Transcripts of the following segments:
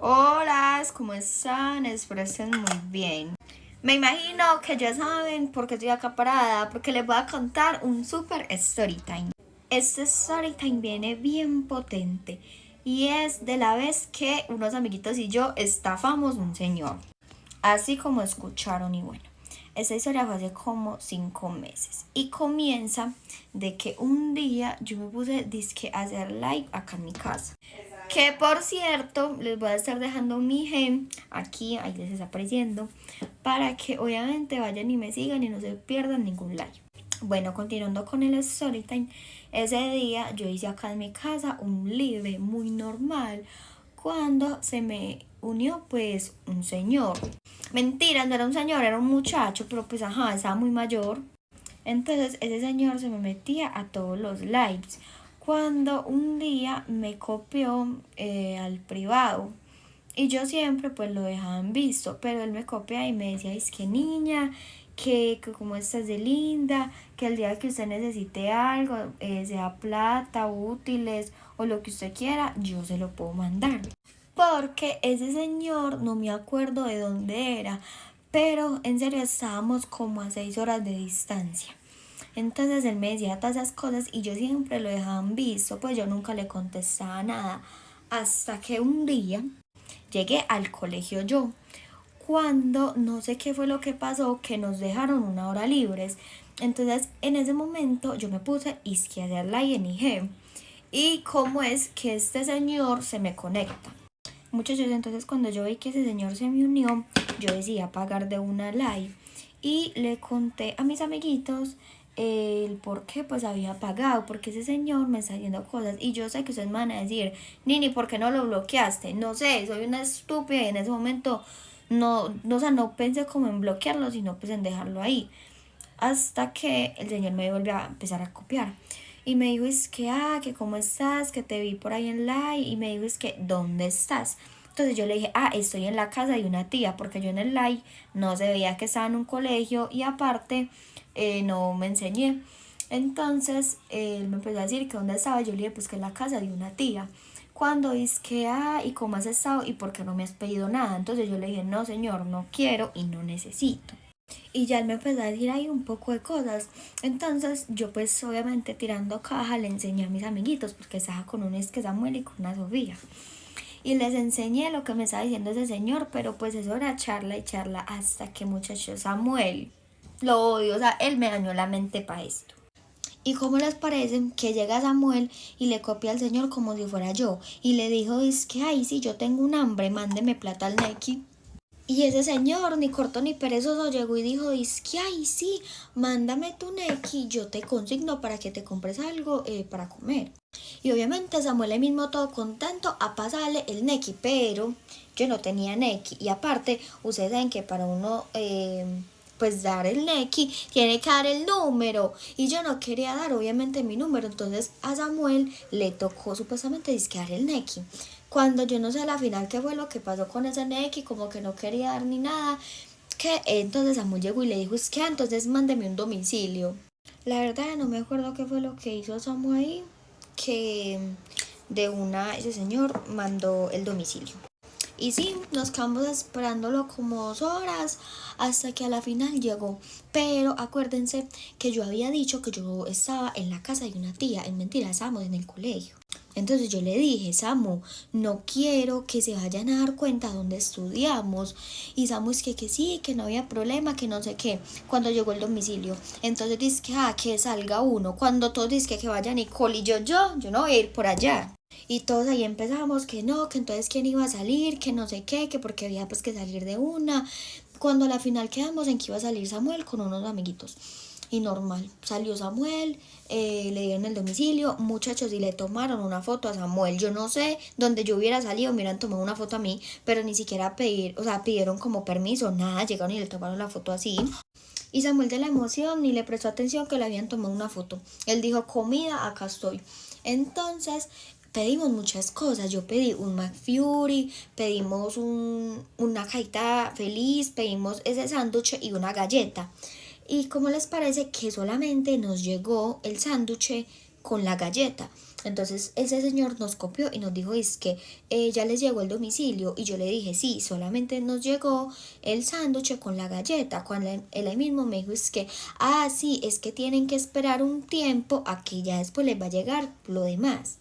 Hola, ¿cómo están? Espero estén muy bien. Me imagino que ya saben por qué estoy acá parada, porque les voy a contar un super story time. Este story time viene bien potente y es de la vez que unos amiguitos y yo estafamos un señor. Así como escucharon y bueno. Esta historia fue hace como 5 meses y comienza de que un día yo me puse disque a hacer live acá en mi casa. Que por cierto, les voy a estar dejando mi gem aquí, ahí les está apareciendo, para que obviamente vayan y me sigan y no se pierdan ningún like. Bueno, continuando con el storytime, ese día yo hice acá en mi casa un live muy normal cuando se me unió pues un señor. Mentira, no era un señor, era un muchacho, pero pues ajá, estaba muy mayor. Entonces ese señor se me metía a todos los lives. Cuando un día me copió al privado. Y yo siempre pues lo dejaba en visto. Pero él me copia y me decía, es que niña, que como estás de linda, que el día que usted necesite algo, sea plata, útiles o lo que usted quiera, yo se lo puedo mandar. Porque ese señor no me acuerdo de dónde era, pero en serio estábamos como a 6 horas de distancia. Entonces él me decía todas esas cosas y yo siempre lo dejaba en visto, pues yo nunca le contestaba nada. Hasta que un día llegué al colegio yo, cuando no sé qué fue lo que pasó, que nos dejaron 1 hora libres. Entonces en ese momento yo me puse a hacer la ING. Y cómo es que este señor se me conecta. Muchachos, entonces cuando yo vi que ese señor se me unió, yo decidí pagar de una live y le conté a mis amiguitos el por qué pues había pagado, porque ese señor me está haciendo cosas y yo sé que ustedes me van a decir, Nini, ¿por qué no lo bloqueaste? No sé, soy una estúpida y en ese momento o sea, no pensé como en bloquearlo, sino pues en dejarlo ahí. Hasta que el señor me volvió a empezar a copiar. Y me dijo, es que, que cómo estás, que te vi por ahí en live. Y me dijo, es que, ¿dónde estás? Entonces yo le dije, estoy en la casa de una tía, porque yo en el live no se veía que estaba en un colegio y aparte no me enseñé. Entonces él me empezó a decir que dónde estaba. Yo le dije, pues que en la casa de una tía. Cuando dice que, ¿y cómo has estado? ¿Y por qué no me has pedido nada? Entonces yo le dije, no señor, no quiero y no necesito. Y ya él me empezó a decir ahí un poco de cosas. Entonces yo pues obviamente tirando caja le enseñé a mis amiguitos, porque estaba con un es que Samuel y con una Sofía. Y les enseñé lo que me estaba diciendo ese señor, pero pues eso era charla y charla hasta que muchacho Samuel, lo odio, o sea, él me dañó la mente para esto. ¿Y cómo les parece que llega Samuel y le copia al señor como si fuera yo? Y le dijo, es que, ay, si yo tengo un hambre, mándeme plata al Neki. Y ese señor, ni corto ni perezoso, llegó y dijo, es que, ay, sí, mándame tu Neki, yo te consigno para que te compres algo para comer. Y obviamente Samuel ahí mismo todo contento a pasarle el Neki, pero yo no tenía Neki. Y aparte, ustedes saben que para uno pues dar el Neki tiene que dar el número. Y yo no quería dar obviamente mi número. Entonces a Samuel le tocó supuestamente disquear el Neki. Cuando yo no sé a la final qué fue lo que pasó con ese Neki, como que no quería dar ni nada. Que entonces Samuel llegó y le dijo, es que entonces mándeme un domicilio. La verdad no me acuerdo qué fue lo que hizo Samuel ahí, que ese señor mandó el domicilio. Y sí, nos quedamos esperándolo como 2 horas hasta que a la final llegó. Pero acuérdense que yo había dicho que yo estaba en la casa de una tía. En mentira, estábamos en el colegio. Entonces yo le dije, Samu, no quiero que se vayan a dar cuenta dónde estudiamos. Y Samu es que sí, que no había problema, que no sé qué. Cuando llegó el domicilio, entonces dice que salga uno. Cuando todos dicen que vaya Nicole y yo no voy a ir por allá. Y todos ahí empezamos que no, que entonces quién iba a salir, que no sé qué, que porque había pues que salir de una. Cuando a la final quedamos en que iba a salir Samuel con unos amiguitos. Y normal, salió Samuel, le dieron el domicilio, muchachos, y le tomaron una foto a Samuel. Yo no sé dónde yo hubiera salido, me hubieran tomado una foto a mí, pero ni siquiera pidieron como permiso, nada, llegaron y le tomaron la foto así. Y Samuel de la emoción ni le prestó atención que le habían tomado una foto. Él dijo, comida, acá estoy. Entonces pedimos muchas cosas. Yo pedí un McFlurry, pedimos una cajita feliz, pedimos ese sándwich y una galleta. ¿Y cómo les parece que solamente nos llegó el sándwich con la galleta. Entonces ese señor nos copió y nos dijo, es que ya les llegó el domicilio. Y yo le dije, sí, solamente nos llegó el sándwich con la galleta. Cuando él ahí mismo me dijo, es que, sí, es que tienen que esperar un tiempo a que ya después les va a llegar lo demás.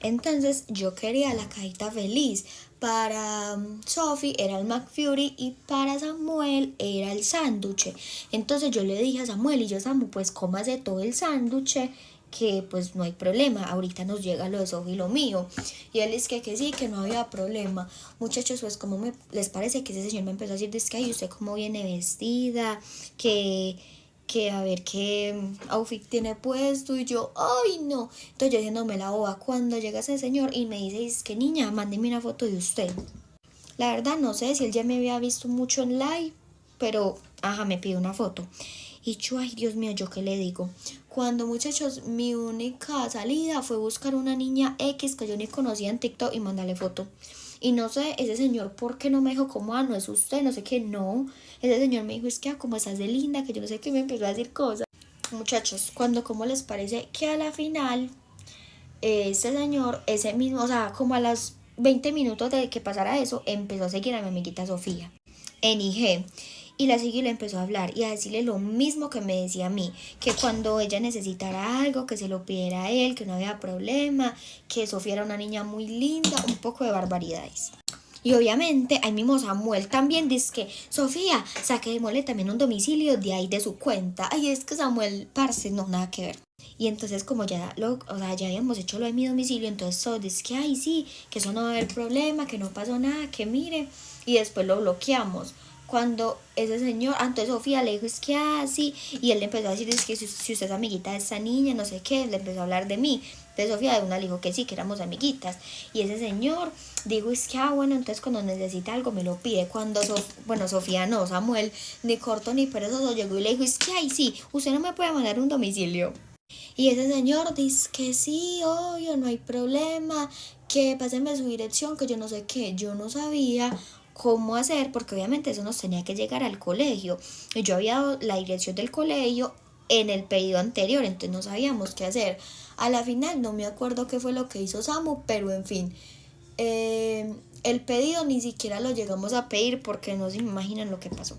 Entonces yo quería la cajita feliz. Para Sophie era el McFlurry y para Samuel era el sándwich. Entonces yo le dije a Samuel, y yo, Samu, pues cómase todo el sándwich, que pues no hay problema, ahorita nos llega lo de Sophie y lo mío. Y él es que sí, que no había problema. Muchachos, pues como les parece que ese señor me empezó a decir, es que ay, usted cómo viene vestida, que a ver qué outfit tiene puesto, y yo, ay no. Entonces yo diciéndome la boba, cuando llega ese señor y me dice, es que niña, mándeme una foto de usted. La verdad no sé si él ya me había visto mucho en live, pero me pide una foto. Y yo, ay Dios mío, ¿yo qué le digo? Cuando, muchachos, mi única salida fue buscar una niña X que yo ni conocía en TikTok y mandarle foto. Y no sé, ese señor, ¿por qué no me dijo como, no es usted? No sé qué, no. Ese señor me dijo, es que como estás de linda, que yo no sé qué, me empezó a decir cosas. Muchachos, ¿cómo les parece que a la final, ese señor, ese mismo, o sea, como a las 20 minutos de que pasara eso, empezó a seguir a mi amiguita Sofía en IG. Y la siguió y le empezó a hablar y a decirle lo mismo que me decía a mí, que cuando ella necesitara algo, que se lo pidiera a él, que no había problema, que Sofía era una niña muy linda, un poco de barbaridades. Y obviamente ahí mismo Samuel también dice que Sofía, saquémosle también un domicilio de ahí de su cuenta. Ay, es que Samuel, parce, no, nada que ver. Y entonces como ya ya habíamos hecho lo de mi domicilio, entonces todo dice que ay sí, que eso no va a haber problema, que no pasó nada, que mire, y después lo bloqueamos. Cuando ese señor, entonces Sofía le dijo, es que sí, y él le empezó a decir, es que si usted es amiguita de esta niña, no sé qué, le empezó a hablar de mí. Entonces Sofía de una le dijo que sí, que éramos amiguitas. Y ese señor dijo, es que bueno, entonces cuando necesita algo me lo pide. Cuando, Sofía no, Samuel, ni corto ni perezoso, llegó y le dijo, es que ay sí, usted no me puede mandar un domicilio. Y ese señor dice que sí, obvio, no hay problema, que pásenme su dirección, que yo no sé qué. Yo no sabía cómo hacer, porque obviamente eso nos tenía que llegar al colegio. Y yo había dado la dirección del colegio en el pedido anterior, entonces no sabíamos qué hacer. A la final no me acuerdo qué fue lo que hizo Samu, pero en fin, el pedido ni siquiera lo llegamos a pedir porque no se imaginan lo que pasó.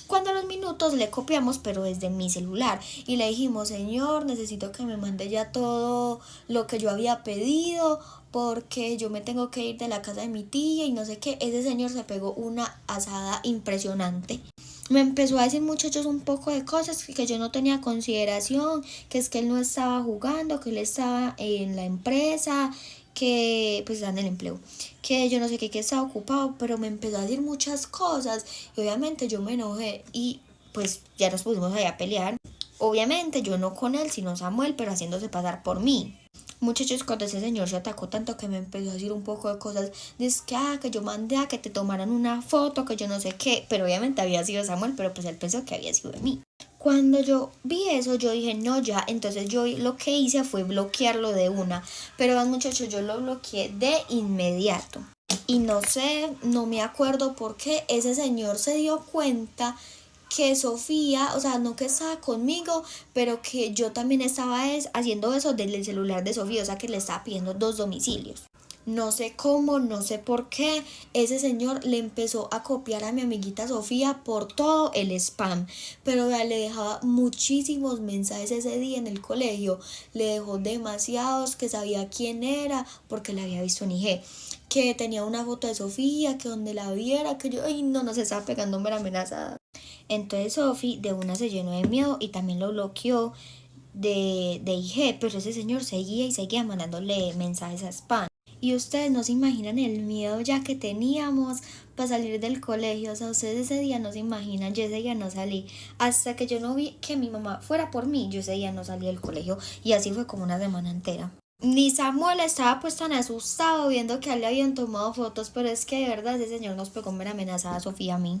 Cuando a los minutos le copiamos, pero desde mi celular, y le dijimos, señor, necesito que me mande ya todo lo que yo había pedido, porque yo me tengo que ir de la casa de mi tía y no sé qué. Ese señor se pegó una asada impresionante. Me empezó a decir, muchachos, un poco de cosas que yo no tenía consideración, que es que él no estaba jugando, que él estaba en la empresa, que pues dan el empleo, que yo no sé qué, que estaba ocupado, pero me empezó a decir muchas cosas y obviamente yo me enojé y pues ya nos pusimos ahí a pelear. Obviamente yo no con él, sino Samuel, pero haciéndose pasar por mí. Muchachos, cuando ese señor se atacó tanto que me empezó a decir un poco de cosas, dice que yo mandé a que te tomaran una foto, que yo no sé qué, pero obviamente había sido Samuel, pero pues él pensó que había sido de mí. Cuando yo vi eso, yo dije, no, ya, entonces yo lo que hice fue bloquearlo de una, pero muchachos, yo lo bloqueé de inmediato. Y no sé, no me acuerdo por qué ese señor se dio cuenta que Sofía, o sea, no que estaba conmigo, pero que yo también estaba haciendo eso desde el celular de Sofía, o sea, que le estaba pidiendo 2 domicilios. No sé cómo, no sé por qué, ese señor le empezó a copiar a mi amiguita Sofía por todo el spam. Pero vea, le dejaba muchísimos mensajes ese día en el colegio. Le dejó demasiados, que sabía quién era, porque la había visto en IG. Que tenía una foto de Sofía, que donde la viera, que yo, ay no, se estaba pegando una amenazada. Entonces Sofía de una se llenó de miedo y también lo bloqueó de IG, pero ese señor seguía y seguía mandándole mensajes a spam. Y ustedes no se imaginan el miedo ya que teníamos para salir del colegio. O sea, ustedes ese día no se imaginan, yo ese día no salí. Hasta que yo no vi que mi mamá fuera por mí, yo ese día no salí del colegio. Y así fue como una semana entera. Ni Samuel estaba pues tan asustado viendo que a él le habían tomado fotos, pero es que de verdad ese señor nos pegó una amenazada a Sofía a mí.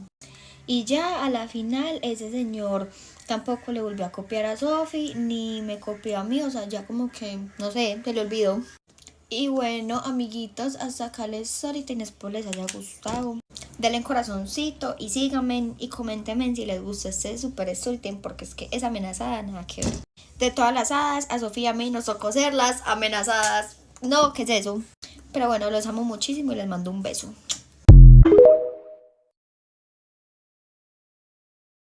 Y ya a la final ese señor tampoco le volvió a copiar a Sofía, ni me copió a mí, o sea, ya como que, no sé, se le olvidó. Y bueno, amiguitos, hasta acá les ahorita espero les haya gustado. denle corazoncito y síganme y coméntenme si les gusta este super story time, porque es que es amenazada, nada que ver. De todas las hadas, a Sofía a mí nos tocó ser las amenazadas. No, ¿qué es eso? Pero bueno, los amo muchísimo y les mando un beso.